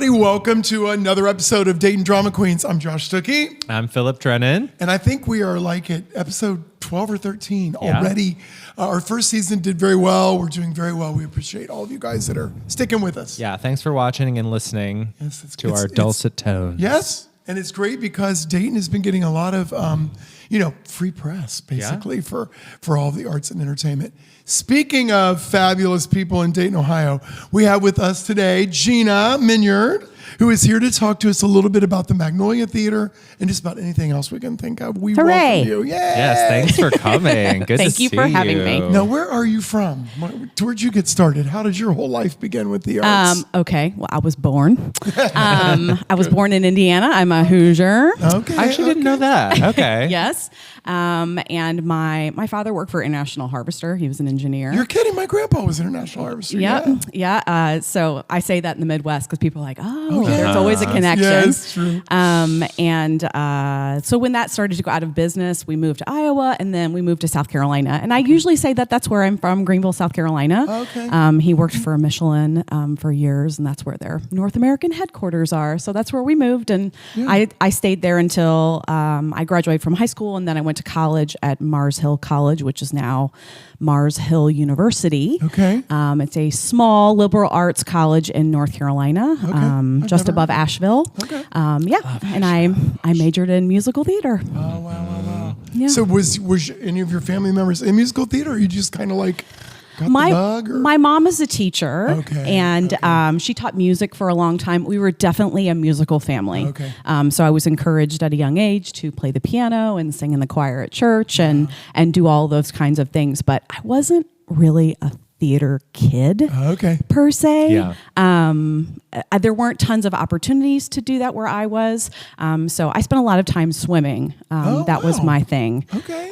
everybody. Welcome to another episode of Dayton Drama Queens. I'm Josh Stucky. I'm Philip Drennen. And I think we are like at episode 12 or 13 already. Our first season did very well. We're doing very well. We appreciate all of you guys that are sticking with us. Yeah, thanks for watching and listening to our dulcet tones. Yes, and it's great because Dayton has been getting a lot of, free press, basically, for all the arts and entertainment. Speaking of fabulous people in Dayton, Ohio, we have with us today Gina Minyard, who is here to talk to us a little bit about the Magnolia Theater and just about anything else we can think of. We welcome you. Yay! Yes, thanks for coming. Good Thank you for having me. Now, where are you from? Where'd you get started? How did your whole life begin with the arts? Okay, well, I was born. I was born in Indiana. I'm a Hoosier. Okay. I actually didn't know that. Okay. Yes. And my father worked for International Harvester. He was an engineer. You're kidding. My grandpa was International Harvester. Yeah. So I say that in the Midwest because people are like, there's always a connection. Yeah, it's true. So when that started to go out of business, we moved to Iowa, and then we moved to South Carolina. And I usually say that that's where I'm from, Greenville, South Carolina. Okay. He worked for Michelin for years, and that's where their North American headquarters are. So that's where we moved, and I stayed there until I graduated from high school, and then I went to college at Mars Hill College, which is now Mars Hill University. Okay. It's a small liberal arts college in North Carolina, just above Asheville. Okay. And I majored in musical theater. Oh, wow. Yeah. So was any of your family members in musical theater, or you just kind of like got the bug? Or? My mom is a teacher, and she taught music for a long time. We were definitely a musical family. Okay. So I was encouraged at a young age to play the piano and sing in the choir at church and do all those kinds of things. But I wasn't really a theater kid per se. Yeah. There weren't tons of opportunities to do that where I was. So I spent a lot of time swimming. That was my thing. Okay.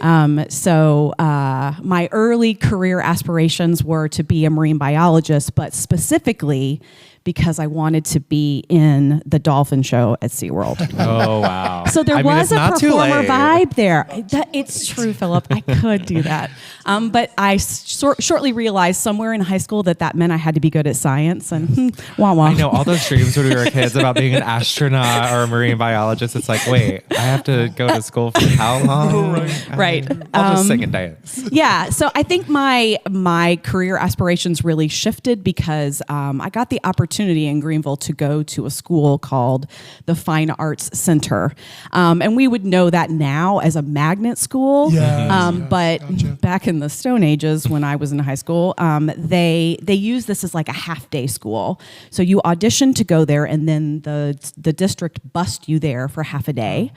So my early career aspirations were to be a marine biologist, but specifically because I wanted to be in the dolphin show at SeaWorld. Oh, wow. So there was a performer vibe there. It's true, Philip. I could do that. But I shortly realized somewhere in high school that meant I had to be good at science. And wah wah. I know all those dreams when we were kids about being an astronaut or a marine biologist. It's like, wait, I have to go to school for how long? Right. I'll just sing and dance. Yeah. So I think my career aspirations really shifted because I got the opportunity in Greenville to go to a school called the Fine Arts Center. And we would know that now as a magnet school. But back in the Stone Ages when I was in high school, they used this as like a half-day school. So you auditioned to go there, and then the district bussed you there for half a day.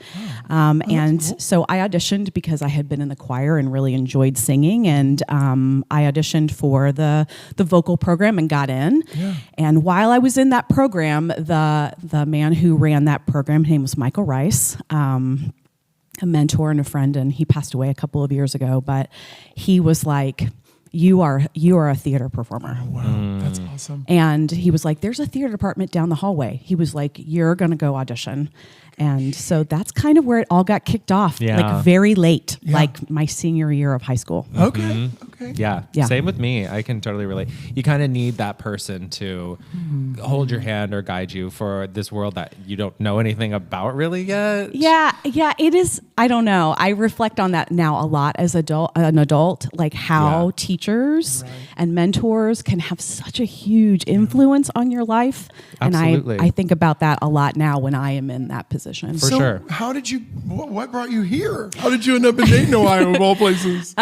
So I auditioned because I had been in the choir and really enjoyed singing, and I auditioned for the vocal program and got in. And while I was in that program, the man who ran that program, his name was Michael Rice, a mentor and a friend, and he passed away a couple of years ago, but he was like, you are a theater performer. Oh, wow. That's awesome. And he was like, there's a theater department down the hallway. He was like, you're going to go audition. And so that's kind of where it all got kicked off, like very late, like my senior year of high school. Okay. Yeah. Same with me. I can totally relate. You kind of need that person to hold your hand or guide you for this world that you don't know anything about really yet. Yeah, it is. I don't know. I reflect on that now a lot as an adult, like how teachers and mentors can have such a huge influence on your life. Absolutely. And I think about that a lot now when I am in that position. For sure. How did you, what brought you here? How did you end up in Dayton, Ohio, of all places?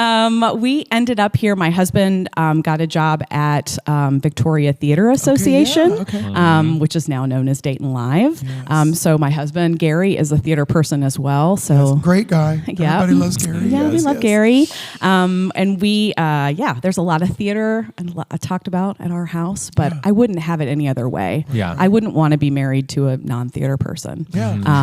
We ended up here. My husband got a job at Victoria Theater Association, which is now known as Dayton Live. Yes. So my husband, Gary, is a theater person as well. So great guy. Everybody loves Gary. Yeah, we love Gary. And we, there's a lot of theater talked about at our house, but I wouldn't have it any other way. Yeah. I wouldn't want to be married to a non-theater person. Yeah.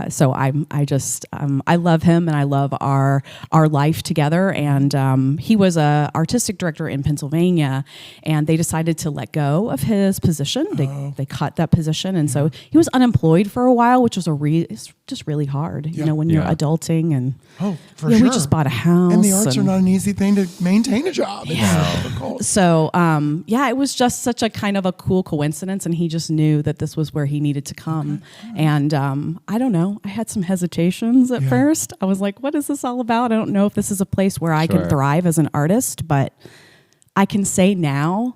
So I love him, and I love our life together. And he was a artistic director in Pennsylvania, and they decided to let go of his position. They cut that position, and so he was unemployed for a while, which was just really hard, Yeah. when you're Yeah. adulting and for we sure. just bought a house. And the arts are and- not an easy thing to maintain a job. It's difficult. So, it was just such a kind of a cool coincidence, and he just knew that this was where he needed to come. And I don't know, I had some hesitations at first. I was like, what is this all about? I don't know if this is a place where I can Sure. thrive as an artist, but I can say now,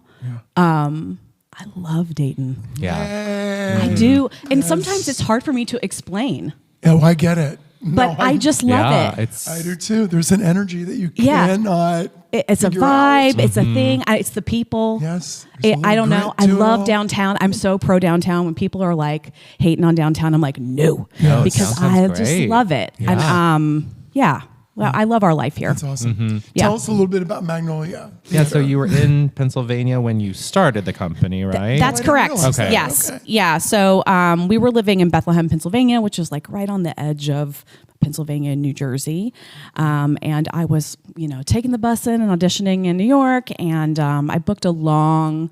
I love Dayton. Yeah. I do. And sometimes it's hard for me to explain, Oh, I get it. but I just love it. I do too. There's an energy that you Yeah. cannot. It's a figure vibe. out. It's a thing. It's the people. Yes. There's a I little don't know. grit I to it love all. downtown. I'm so pro downtown. When people are like hating on downtown, I'm like, no, Yeah, because sounds I great. just love it. Yeah. And well, I love our life here. That's awesome. Yeah. Tell us a little bit about Magnolia. Yeah, so you were in Pennsylvania when you started the company, right? That's I didn't correct. realize that. Yes. Okay. Yeah. So we were living in Bethlehem, Pennsylvania, which is like right on the edge of Pennsylvania and New Jersey. And I was, taking the bus in and auditioning in New York. And I booked a long-term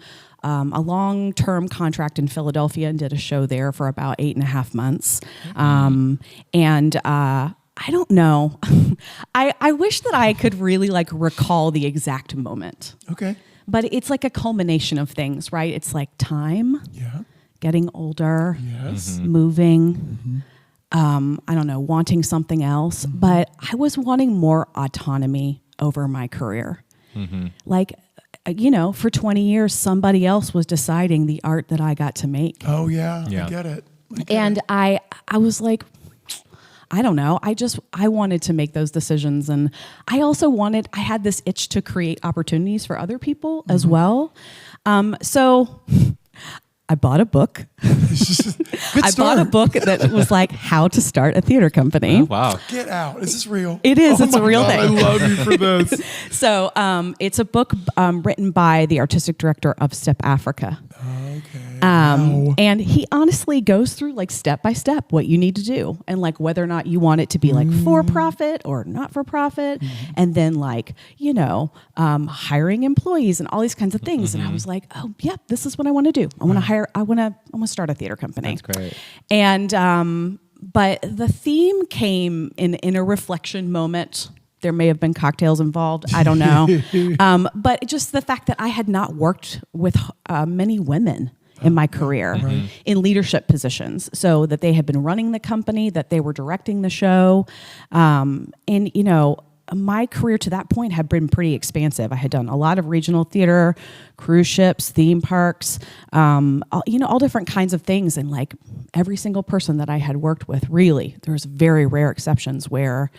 contract in Philadelphia and did a show there for about 8.5 months. I don't know. I wish that I could really recall the exact moment. Okay. But it's like a culmination of things, right? It's like time, Yeah. getting older, Yes. moving, I don't know, wanting something else. But I was wanting more autonomy over my career. For 20 years, somebody else was deciding the art that I got to make. Oh yeah. Yeah. I get it. And I was like, I don't know. I wanted to make those decisions. And I also I had this itch to create opportunities for other people as well. So I bought a book. Good I bought a start. book that was like how to start a theater company. Oh, wow. Get out. Is this real? It is. Oh It's a my real God, thing. I love you for this. So it's a book written by the artistic director of Step Africa. Okay. And he honestly goes through step by step what you need to do and whether or not you want it to be for profit or not for profit. And then hiring employees and all these kinds of things. And I was like, oh yeah, this is what I want to do. I want to start a theater company. That's great. And, but the theme came in a reflection moment. There may have been cocktails involved. I don't know. But just the fact that I had not worked with many women in my career in leadership positions, so that they had been running the company, that they were directing the show. My career to that point had been pretty expansive. I had done a lot of regional theater, cruise ships, theme parks, all different kinds of things. And every single person that I had worked with, really, there was very rare exceptions where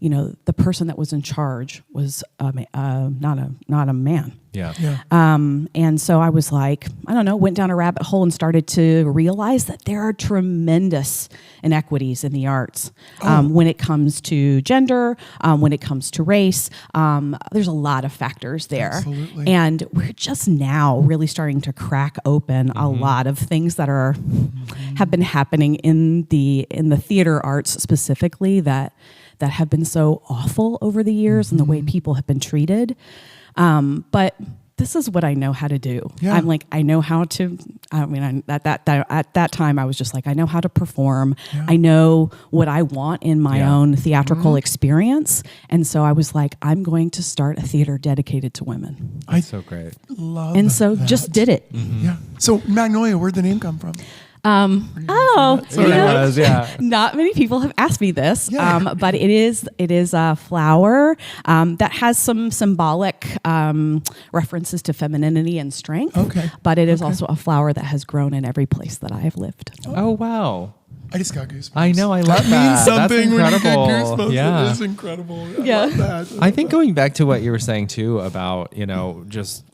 the person that was in charge was not a man. Yeah. And so I was like, I don't know, went down a rabbit hole and started to realize that there are tremendous inequities in the arts when it comes to gender, when it comes to race. There's a lot of factors there. Absolutely. And we're just now really starting to crack open a lot of things that have been happening in the theater arts specifically that have been so awful over the years and the way people have been treated. But this is what I know how to do. Yeah. I'm like, I know how to, at that time I was just like, I know how to perform. Yeah. I know what I want in my own theatrical experience. And so I was like, I'm going to start a theater dedicated to women. That's so great. Love And so that. just did it. Yeah. So Magnolia, where'd the name come from? So that was, yeah. Not many people have asked me this, Yeah. but it is a flower that has some symbolic references to femininity and strength. Okay. But it is also a flower that has grown in every place that I have lived. Oh, wow. I just got goosebumps. I know. I love That that. means something when you get incredible. goosebumps. Yeah. It is incredible. Yeah. I love that. I think going back to what you were saying too about, just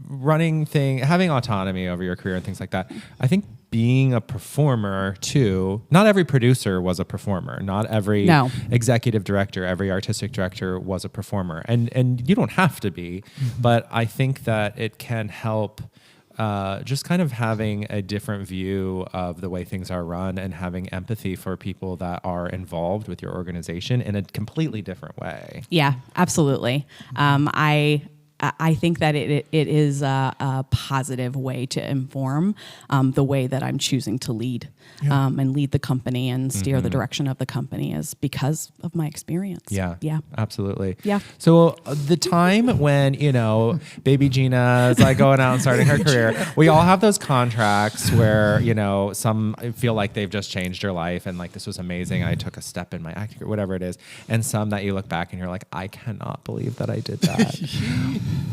running having autonomy over your career and things like that. I think being a performer too, not every producer was a performer. Not every executive director, every artistic director was a performer. And you don't have to be, but I think that it can help just kind of having a different view of the way things are run and having empathy for people that are involved with your organization in a completely different way. Yeah, absolutely. I think that it is a positive way to inform the way that I'm choosing to lead and lead the company and steer the direction of the company is because of my experience. Yeah. Yeah. Absolutely. Yeah. So the time when, baby Gina is like going out and starting her career, we all have those contracts where, some feel like they've just changed your life and like this was amazing. I took a step in my acting or whatever it is. And some that you look back and you're like, I cannot believe that I did that.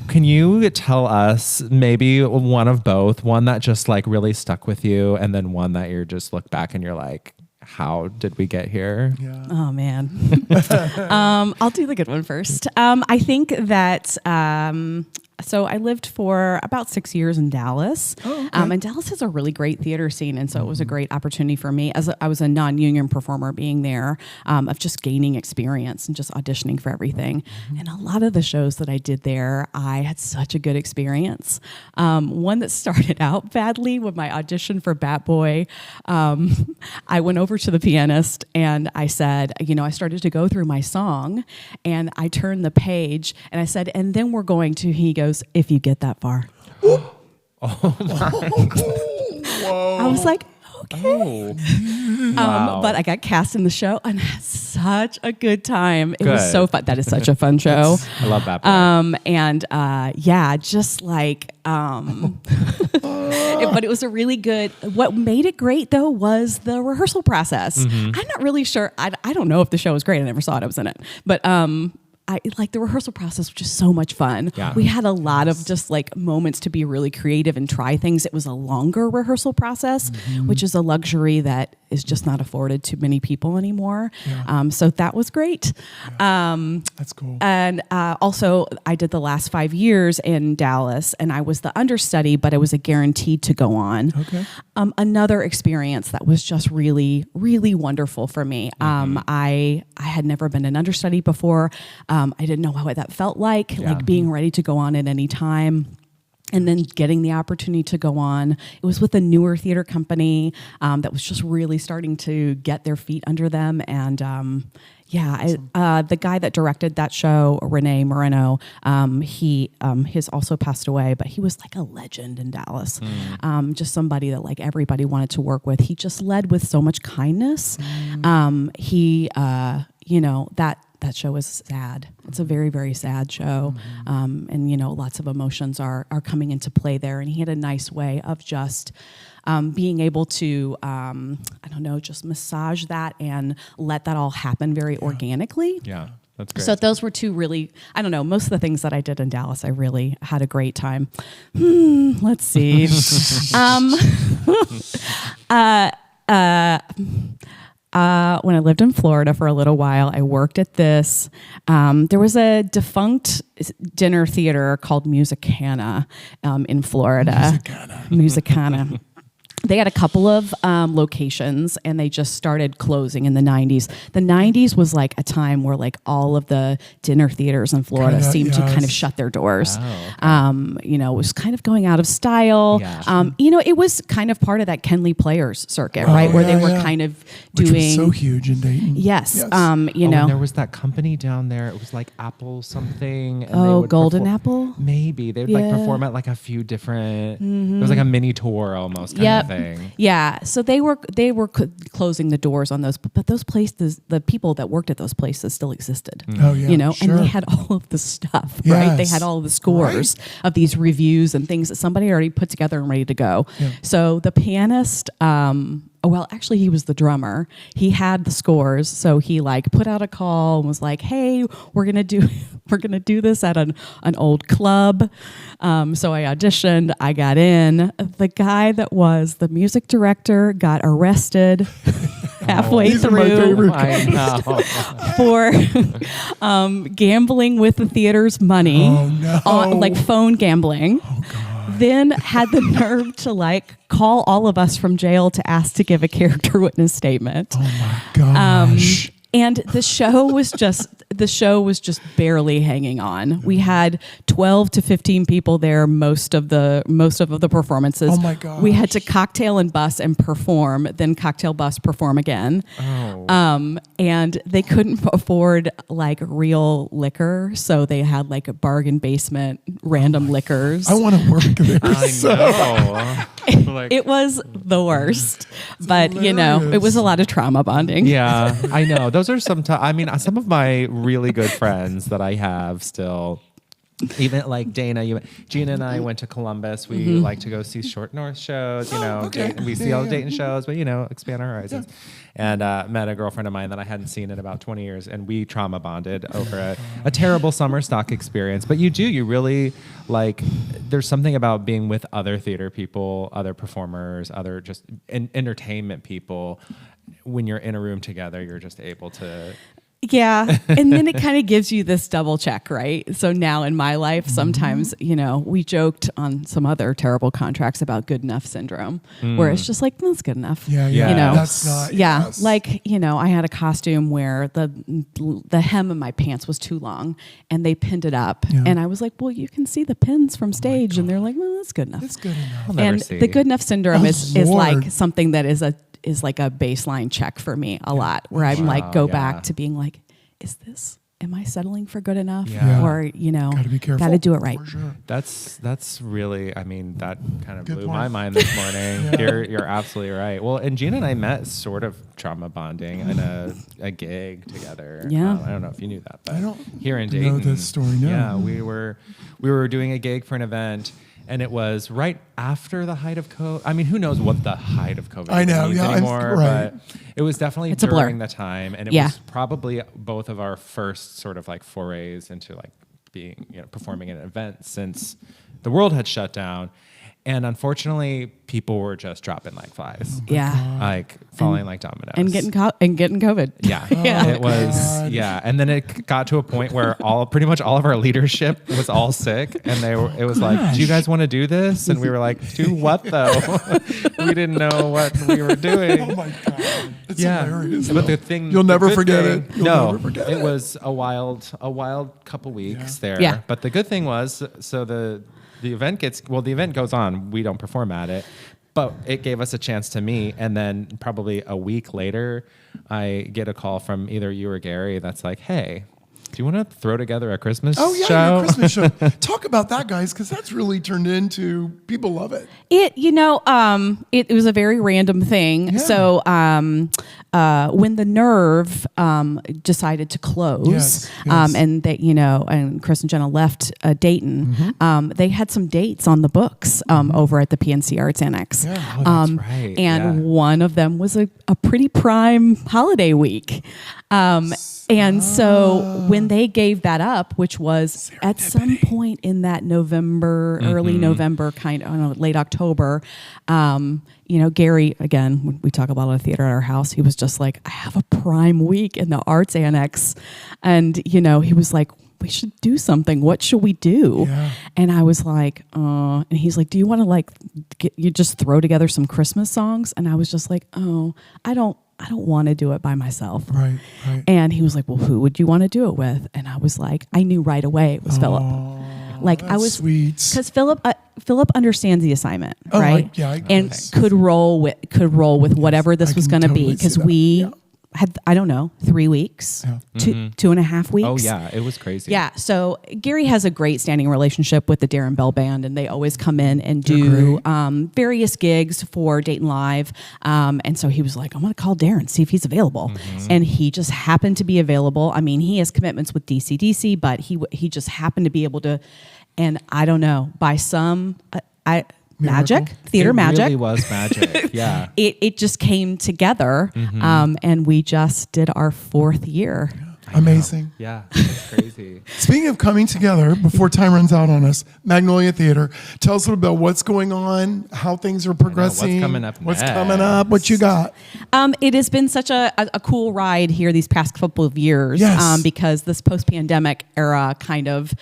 Can you tell us maybe one of both, one that just like really stuck with you and then one that you're just look back and you're like, how did we get here? Yeah. Oh man. I'll do the good one first. I think that so I lived for about 6 years in Dallas. Oh, okay. And Dallas has a really great theater scene. And so it was a great opportunity for me as I was a non-union performer being there, of just gaining experience and just auditioning for everything. And a lot of the shows that I did there, I had such a good experience. One that started out badly with my audition for Bat Boy, I went over to the pianist and I said, I started to go through my song and I turned the page and I said, and then we're going to, he goes, if you get that far. Whoa. I was like, okay. Oh. Wow. But I got cast in the show and had such a good time. It was Good. so fun. That is such a fun show. I love that part. Just like, but it was a really good, what made it great though was the rehearsal process. I'm not really sure. I don't know if the show was great. I never saw it. I was in it. But, I like the rehearsal process was just so much fun. Yeah. We had a lot of just like moments to be really creative and try things. It was a longer rehearsal process, which is a luxury that is just not afforded to many people anymore. Yeah. So that was great. That's cool. And also, I did the last 5 years in Dallas, and I was the understudy, but I was guaranteed to go on. Okay. Another experience that was just really, really wonderful for me. I had never been an understudy before. I didn't know what that felt like being ready to go on at any time. And then getting the opportunity to go on. It was with a newer theater company that was just really starting to get their feet under them. And the guy that directed that show, Rene Moreno, he has also passed away, but he was like a legend in Dallas. Just somebody that like everybody wanted to work with. He just led with so much kindness. That show is sad. It's a very, very sad show. And lots of emotions are coming into play there. And he had a nice way of just being able to, just massage that and let that all happen very organically. Yeah, that's great. So those were two really, most of the things that I did in Dallas, I really had a great time. Let's see. When I lived in Florida for a little while, I worked at this. There was a defunct dinner theater called Musicana in Florida. Musicana. They had a couple of locations and they just started closing in the 90s. The 90s was like a time where like all of the dinner theaters in Florida seemed to kind of shut their doors. Oh, okay. It was kind of going out of style. Yeah. It was kind of part of that Kenley Players circuit, right? Where they were kind of doing. Which was so huge in Dayton. Yes. And there was that company down there. It was like Apple something. And they would Golden Apple? Maybe. They would like perform at like a few different, it was like a mini tour almost kind of thing. Yeah, so they were closing the doors on those, but those places, the people that worked at those places still existed. Oh yeah, and they had all of the stuff, right? They had all of the scores of these reviews and things that somebody already put together and ready to go. Yeah. So the pianist, actually he was the drummer. He had the scores, so he like put out a call and was like, "Hey, we're gonna do this at an old club." So I auditioned. I got in. The guy that was the music director got arrested halfway through for gambling with the theater's money. Oh no! On, like phone gambling. Oh god. Then had the nerve to like call all of us from jail to ask to give a character witness statement. Oh my gosh. And the show was just the show was just barely hanging on. We had 12 to 15 people there most of the performances. Oh my gosh. We had to cocktail and bus and perform, then cocktail bus perform again. Oh. And they couldn't afford like real liquor, so they had like a bargain basement random liquors. I want to work there. I know. Like, It was the worst, but you know, it was a lot of trauma bonding. yeah, I know. Those are some of my really good friends that I have still. Even like Dana, Gina and I went to Columbus. We like to go see Short North shows, okay. We see all the Dayton shows, but expand our horizons. And met a girlfriend of mine that I hadn't seen in about 20 years, and we trauma bonded over a terrible summer stock experience. But you really like, there's something about being with other theater people, other performers, other just entertainment people. When you're in a room together, you're just able to... Yeah. And then it kind of gives you this double check, right? So now in my life, sometimes, we joked on some other terrible contracts about good enough syndrome, where it's just like, that's good enough. Yeah. That's not. Yeah. Yes. Like, I had a costume where the hem of my pants was too long and they pinned it up. Yeah. And I was like, well, you can see the pins from stage. And they're like, well, that's good enough. That's good enough. I'll never And see. the good enough syndrome Oh, is Lord. like something that is like a baseline check for me a lot, where I'm like, go back to being like, am I settling for good enough? Yeah. Or, Gotta be careful. gotta do it right. For sure. That's really, that kind of Good blew point. my mind this morning. You're absolutely right. Well, and Gina and I met sort of trauma bonding in a gig together. Yeah. I don't know if you knew that, but I don't here in know Dayton. this story, no. Yeah, we were doing a gig for an event. And it was right after the height of COVID. I mean, who knows what the height of COVID I know, means yeah, anymore, right. but it was definitely It's a blur. during the time. And it Yeah. was probably both of our first sort of like forays into like being, performing at an event since the world had shut down. And unfortunately, people were just dropping like flies. Yeah. Like falling like dominoes. And getting COVID. Yeah. Yeah. It was, God. yeah. And then it got to a point where pretty much all of our leadership was all sick. And it was like, do you guys want to do this? And we were like, do what though? We didn't know what we were doing. Oh my God. It's Yeah. hilarious. But the thing, You'll the never good forget thing- it. You'll no, never forget it it. was a wild couple weeks there. Yeah. But the good thing was, so the event goes on. We don't perform at it, but it gave us a chance to meet. And then probably a week later, I get a call from either you or Gary that's like, hey, do you want to throw together a Christmas Oh yeah, show? your Christmas show. Talk about that, guys, because that's really turned into people love it. It was a very random thing. Yeah. So when the Nerve decided to close, Yes, yes. and that and Chris and Jenna left Dayton, Mm-hmm. they had some dates on the books over at the PNC Arts Annex. Yeah. Oh, that's right. And Yeah. one of them was a pretty prime holiday week. And so when they gave that up, which was at some point in that November, early November, late October, Gary, again, when we talk about a theater at our house, he was just like, I have a prime week in the Arts Annex. And, he was like, we should do something. What should we do? Yeah. And I was like, and he's like, do you want to you just throw together some Christmas songs? And I was just like, oh, I don't want to do it by myself. Right. And he was like, well, who would you want to do it with? And I was like, I knew right away it was Philip. Like I was sweet. because Philip understands the assignment, Oh, right? I and guess. could roll with whatever this I was can going to be totally see because that. we Yeah. had 3 weeks, Yeah. 2.5 weeks. Oh yeah, it was crazy. Yeah, so Gary has a great standing relationship with the Darren Bell Band, and they always come in and They're do great. various gigs for Dayton Live. And so he was like, I'm going to call Darren, see if he's available. And he just happened to be available. I mean, he has commitments with DCDC, but he just happened to be able to, and I don't know, by some magic, theater It magic. really was magic. Yeah. It just came together, and we just did our 4th year. Amazing. Yeah, it's crazy. Speaking of coming together, before time runs out on us, Magnolia Theater, tell us a little about what's going on, how things are progressing. coming up What's next. coming up, what you got. It has been such a cool ride here these past couple of years, Yes. because this post-pandemic era kind of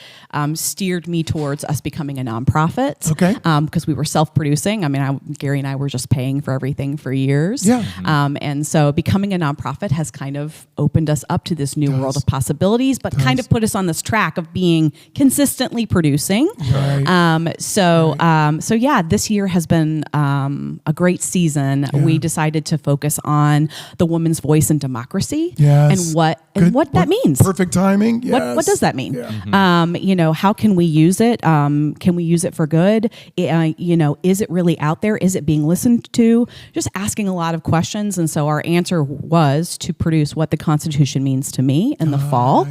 steered me towards us becoming a nonprofit. Okay. Because we were self-producing. I mean, Gary and I were just paying for everything for years. Yeah. And so becoming a nonprofit has kind of opened us up to this new world of possibilities, but kind of put us on this track of being consistently producing. Right. So yeah, this year has been a great season. We decided to focus on the woman's voice in democracy and what that means. Perfect timing. Yes. What does that mean? Yeah. How can we use it? Can we use it for good? Is it really out there? Is it being listened to? Just asking a lot of questions. And so our answer was to produce What the Constitution Means to Me in the fall,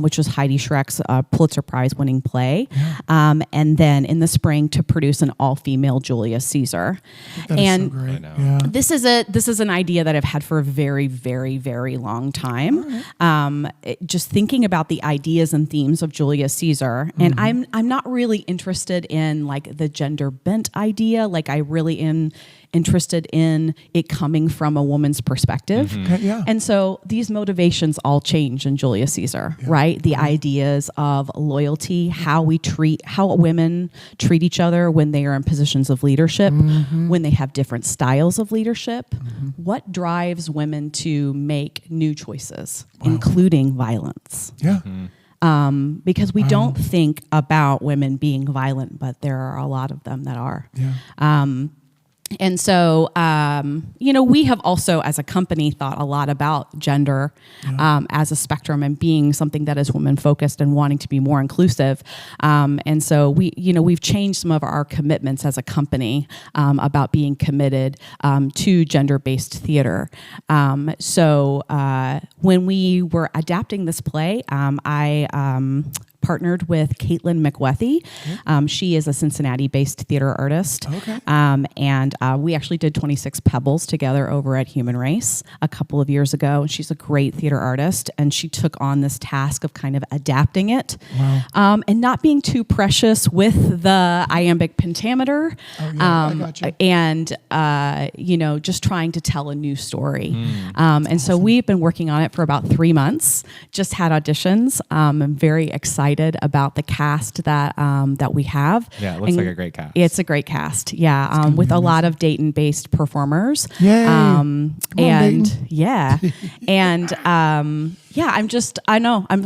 which was Heidi Schreck's Pulitzer Prize winning play. And then in the spring to produce an all-female Julius Caesar. That is so great. Yeah. This is an idea that I've had for a very, very, very long time. Just thinking about the ideas and themes of Julius Caesar, and I'm not really interested in like the gender bent idea. Like I really am interested in it coming from a woman's perspective. Okay, yeah. And so these motivations all change in Julius Caesar, right? The ideas of loyalty, how women treat each other when they are in positions of leadership, when they have different styles of leadership, what drives women to make new choices, including violence. Yeah. Because we don't think about women being violent, but there are a lot of them that are. Yeah. And so, we have also, as a company, thought a lot about gender as a spectrum and being something that is women focused and wanting to be more inclusive. And so we've changed some of our commitments as a company about being committed to gender-based theater. So when we were adapting this play, I partnered with Caitlin McWethy. She is a Cincinnati-based theater artist. Okay. And we actually did 26 Pebbles together over at Human Race a couple of years ago. She's a great theater artist, and she took on this task of kind of adapting it and not being too precious with the iambic pentameter. I gotcha. And, just trying to tell a new story. And so we've been working on it for about 3 months, just had auditions. I'm very excited about the cast that we have. Yeah, it looks like a great cast. It's a great cast. Yeah, with a lot of Dayton-based performers. Yay. And Dayton. yeah, and I'm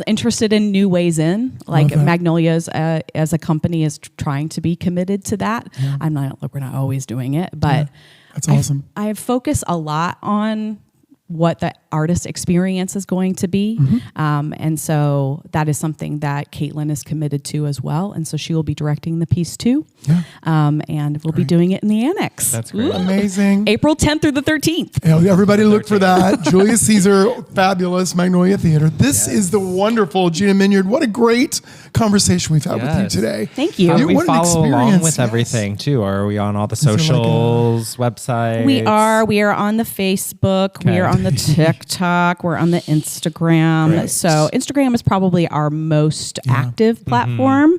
interested in new ways in. Like Magnolia's as a company is trying to be committed to that. Yeah. We're not always doing it, but that's awesome. I focus a lot on what the artist experience is going to be. And so that is something that Caitlin is committed to as well. And so she will be directing the piece too. Yeah. And we'll be doing it in the annex. That's great. Amazing. April 10th through the 13th. Hey, everybody look for that. Julius Caesar, fabulous, Magnolia Theater. This is the wonderful Gina Minyard. What a great conversation we've had with you today. Thank you. How do we What an follow along experience. with everything too? Are we on all the socials, websites? We are on the Facebook. We are on the TikTok. We're on the Instagram. Great. So Instagram is probably our most active platform.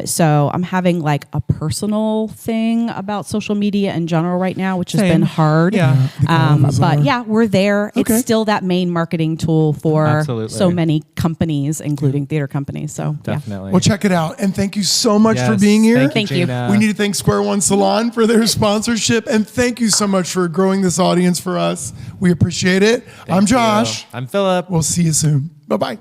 So I'm having like a personal thing about social media in general right now, which has been hard. Yeah. But yeah, we're there. Okay. It's still that main marketing tool for Absolutely. so many companies, including theater companies. So Definitely. Well, check it out. And thank you so much for Yes, being here. Thank you. Gina. We need to thank Square One Salon for their sponsorship. And thank you so much for growing this audience for us. We appreciate it. I'm Thank you. Josh. I'm Philip. We'll see you soon. Bye-bye.